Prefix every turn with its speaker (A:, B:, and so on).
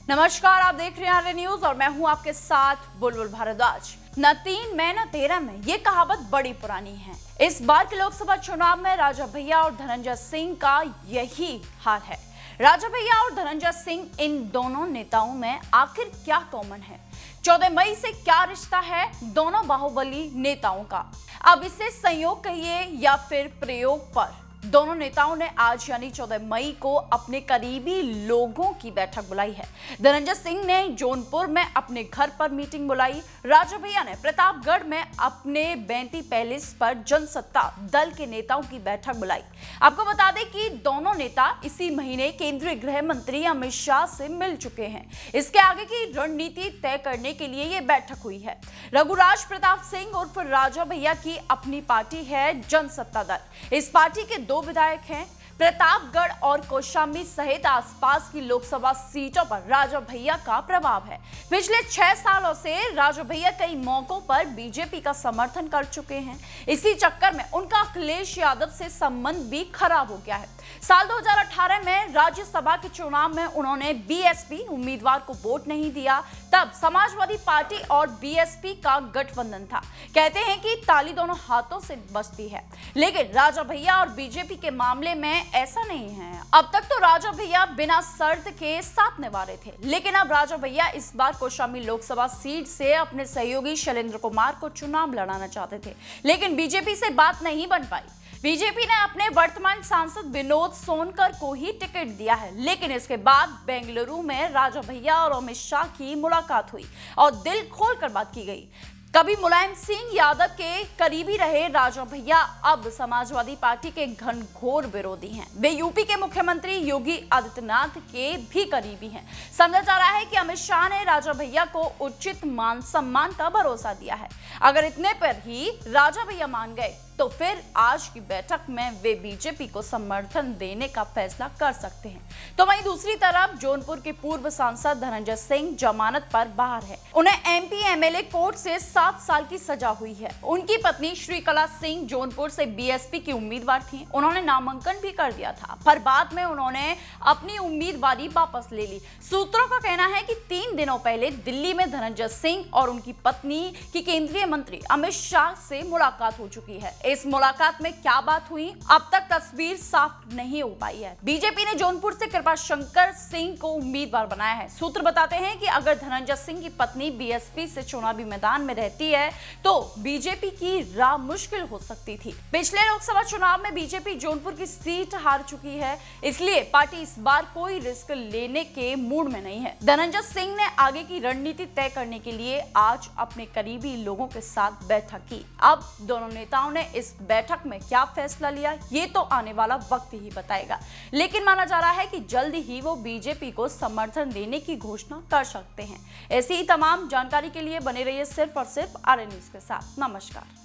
A: नमस्कार, आप देख रहे हैं आर्य न्यूज और मैं हूं आपके साथ बुलबुल भारद्वाज। न 3 में न 13 में, ये कहावत बड़ी पुरानी है। इस बार के लोकसभा चुनाव में राजा भैया और धनंजय सिंह का यही हाल है। राजा भैया और धनंजय सिंह, इन दोनों नेताओं में आखिर क्या कॉमन है? 14 मई से क्या रिश्ता है दोनों बाहुबली नेताओं का? अब इसे संयोग कहिए या फिर प्रयोग, पर दोनों नेताओं ने आज यानी 14 मई को अपने करीबी लोगों की बैठक बुलाई है। धनंजय सिंह ने जौनपुर में अपने घर पर मीटिंग बुलाई। राजा भैया ने प्रतापगढ़ में अपने बेंती पैलेस पर जनसत्ता दल के नेताओं की बैठक बुलाई। आपको बता दें कि दोनों नेता इसी महीने केंद्रीय गृह मंत्री अमित शाह से मिल चुके हैं। इसके आगे की रणनीति तय करने के लिए ये बैठक हुई है। रघुराज प्रताप सिंह उर्फ राजा भैया की अपनी पार्टी है जनसत्ता दल। इस पार्टी के 2 विधायक हैं। प्रतापगढ़ और कौशाम्बी सहित आसपास की लोकसभा सीटों पर राजा भैया का प्रभाव है। पिछले 6 सालों से राजा भैया कई मौकों पर बीजेपी का समर्थन कर चुके हैं। इसी चक्कर में उनका अखिलेश यादव से संबंध भी खराब हो गया है। साल 2018 में राज्यसभा के चुनाव में उन्होंने बीएसपी उम्मीदवार को वोट नहीं दिया। तब समाजवादी पार्टी और बीएसपी का गठबंधन था। कहते हैं कि ताली दोनों हाथों से बजती है, लेकिन राजा भैया और बीजेपी के मामले में ऐसा नहीं है। अब तक तो राजा भैया बिना शर्त के साथ निभारे थे, लेकिन अब राजा भैया इस बार कौशाम्बी लोकसभा सीट से अपने सहयोगी शैलेंद्र कुमार को चुनाव लड़ाना चाहते थे, लेकिन बीजेपी से बात नहीं बन पाई। बीजेपी ने अपने वर्तमान सांसद विनोद सोनकर को ही टिकट दिया है, लेकिन इसके बाद बेंगलुरु में राजा भैया और अमित शाह की मुलाकात हुई और दिल खोलकर बात की गई। कभी मुलायम सिंह यादव के करीबी रहे राजा भैया अब समाजवादी पार्टी के घनघोर विरोधी हैं। वे यूपी के मुख्यमंत्री योगी आदित्यनाथ के भी करीबी हैं। समझा जा रहा है कि अमित शाह ने राजा भैया को उचित मान सम्मान का भरोसा दिया है। अगर इतने पर ही राजा भैया मान गए तो फिर आज की बैठक में वे बीजेपी को समर्थन देने का फैसला कर सकते हैं। तो वहीं दूसरी तरफ जौनपुर के पूर्व सांसद धनंजय सिंह जमानत पर बाहर है। उन्हें एमपी एमएलए कोर्ट से 7 साल की सजा हुई है। उनकी पत्नी श्रीकला सिंह जौनपुर से बीएसपी की उम्मीदवार थी। उन्होंने नामांकन भी कर दिया था, पर बाद में उन्होंने अपनी उम्मीदवारी वापस ले ली। सूत्रों का कहना है कि 3 दिनों पहले दिल्ली में धनंजय सिंह और उनकी पत्नी की केंद्रीय मंत्री अमित शाह से मुलाकात हो चुकी है। इस मुलाकात में क्या बात हुई, अब तक तस्वीर साफ नहीं हो पाई है। बीजेपी ने जौनपुर से कृपाशंकर सिंह को उम्मीदवार बनाया है। सूत्र बताते हैं कि अगर धनंजय सिंह की पत्नी बीएसपी से चुनावी मैदान में रहती है तो बीजेपी की राह मुश्किल हो सकती थी। पिछले लोकसभा चुनाव में बीजेपी जौनपुर की सीट हार चुकी है, इसलिए पार्टी इस बार कोई रिस्क लेने के मूड में नहीं है। धनंजय सिंह ने आगे की रणनीति तय करने के लिए आज अपने करीबी लोगों के साथ बैठक की। अब दोनों नेताओं ने इस बैठक में क्या फैसला लिया, ये तो आने वाला वक्त ही बताएगा, लेकिन माना जा रहा है कि जल्द ही वो बीजेपी को समर्थन देने की घोषणा कर सकते हैं। ऐसी ही तमाम जानकारी के लिए बने रहिए सिर्फ और सिर्फ आर्य न्यूज के साथ। नमस्कार।